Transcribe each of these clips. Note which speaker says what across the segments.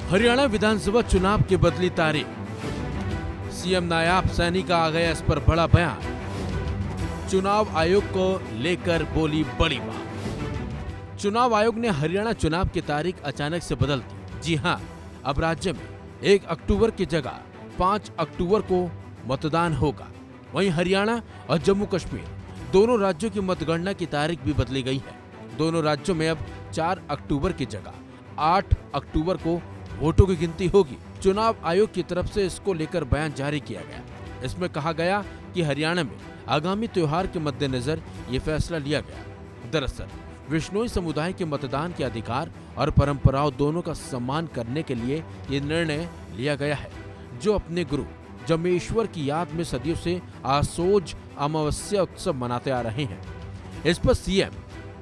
Speaker 1: हरियाणा विधानसभा चुनाव की बदली तारीख। सीएम नायाब सैनी का आ गया इस पर बड़ा बयान। चुनाव आयोग को लेकर बोली बड़ी बात। चुनाव आयोग ने हरियाणा चुनाव की तारीख अचानक से बदल दी। जी हां, अब राज्य में 1 अक्टूबर की जगह 5 अक्टूबर को मतदान होगा। वहीं हरियाणा और जम्मू कश्मीर दोनों राज्यों की मतगणना की तारीख भी बदली गई है। दोनों राज्यों में अब 4 अक्टूबर की जगह 8 अक्टूबर को वोटों की गिनती होगी। चुनाव आयोग की तरफ से इसको लेकर बयान जारी किया गया। इसमें कहा गया कि हरियाणा में आगामी त्योहार के मद्देनजर ये फैसला लिया गया। दरअसल विश्नोई समुदाय के मतदान के अधिकार और परंपराओं दोनों का सम्मान करने के लिए ये निर्णय लिया गया है, जो अपने गुरु जम्मेश्वर की याद में सदियों से आसोज अमावस्या उत्सव मनाते आ रहे हैं। इस पर सीएम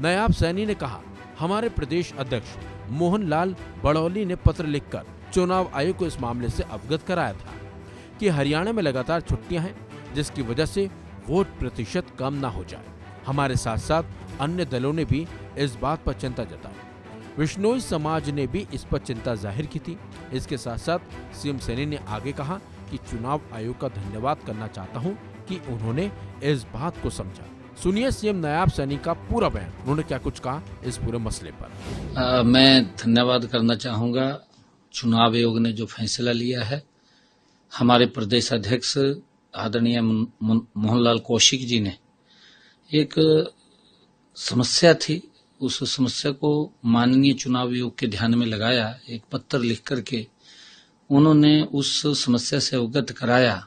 Speaker 1: नायाब सैनी ने कहा, हमारे प्रदेश अध्यक्ष मोहन लाल बड़ौली ने पत्र लिखकर चुनाव आयोग को इस मामले से अवगत कराया था कि हरियाणा में लगातार छुट्टियां हैं, जिसकी वजह से वोट प्रतिशत कम ना हो जाए। हमारे साथ साथ अन्य दलों ने भी इस बात पर चिंता जताई। विश्नोई समाज ने भी इस पर चिंता जाहिर की थी। इसके साथ साथ सीएम सैनी ने आगे कहा कि चुनाव आयोग का धन्यवाद करना चाहता हूं कि उन्होंने इस बात को समझा। सुनिए सीएम नायाब सैनी का पूरा बयान। उन्होंने क्या कुछ कहा इस पूरे मसले पर।
Speaker 2: मैं धन्यवाद करना चाहूंगा चुनाव आयोग ने जो फैसला लिया है। हमारे प्रदेश अध्यक्ष आदरणीय मोहनलाल कौशिक जी ने एक समस्या थी, उस समस्या को माननीय चुनाव आयोग के ध्यान में लगाया। एक पत्र लिख करके उन्होंने उस समस्या से अवगत कराया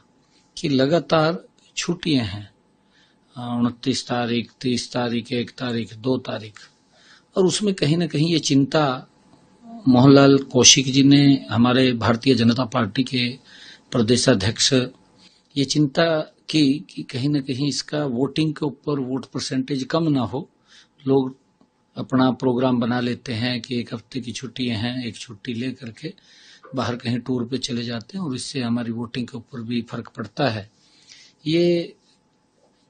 Speaker 2: कि लगातार छुट्टियां हैं, 29 तारीख, 30 तारीख, 1 तारीख, 2 तारीख, और उसमें कहीं न कहीं ये चिंता मोहनलाल कौशिक जी ने, हमारे भारतीय जनता पार्टी के प्रदेशाध्यक्ष, ये चिंता की कि कहीं न कहीं इसका वोटिंग के ऊपर वोट परसेंटेज कम ना हो। लोग अपना प्रोग्राम बना लेते हैं कि 1 हफ्ते की छुट्टियां हैं, एक छुट्टी ले करके बाहर कहीं टूर पे चले जाते हैं और इससे हमारी वोटिंग के ऊपर भी फर्क पड़ता है। ये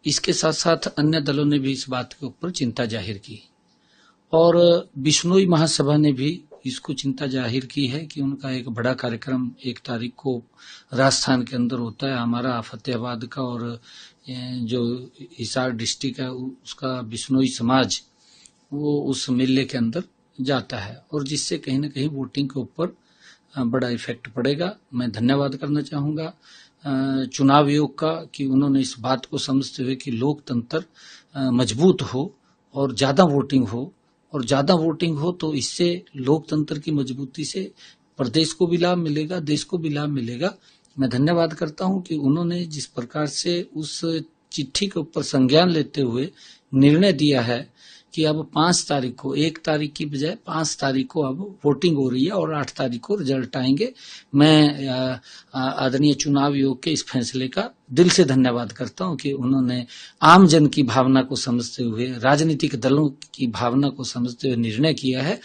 Speaker 2: इसके साथ साथ अन्य दलों ने भी इस बात के ऊपर चिंता जाहिर की और बिश्नोई महासभा ने भी इसको चिंता जाहिर की है कि उनका एक बड़ा कार्यक्रम 1 तारीख को राजस्थान के अंदर होता है। हमारा फतेहाबाद का और जो हिसार डिस्ट्रिक्ट है उसका बिश्नोई समाज वो उस मेले के अंदर जाता है और जिससे कहीं न कहीं वोटिंग के ऊपर बड़ा इफेक्ट पड़ेगा। मैं धन्यवाद करना चाहूंगा चुनाव आयोग का कि उन्होंने इस बात को समझते हुए कि लोकतंत्र मजबूत हो और ज्यादा वोटिंग हो, और ज्यादा वोटिंग हो तो इससे लोकतंत्र की मजबूती से प्रदेश को भी लाभ मिलेगा, देश को भी लाभ मिलेगा। मैं धन्यवाद करता हूं कि उन्होंने जिस प्रकार से उस चिट्ठी के ऊपर संज्ञान लेते हुए निर्णय दिया है कि अब 5 तारीख को, 1 तारीख की बजाय 5 तारीख को अब वोटिंग हो रही है और 8 तारीख को रिजल्ट आएंगे। मैं आदरणीय चुनाव आयोग के इस फैसले का दिल से धन्यवाद करता हूं कि उन्होंने आम जन की भावना को समझते हुए, राजनीतिक दलों की भावना को समझते हुए निर्णय किया है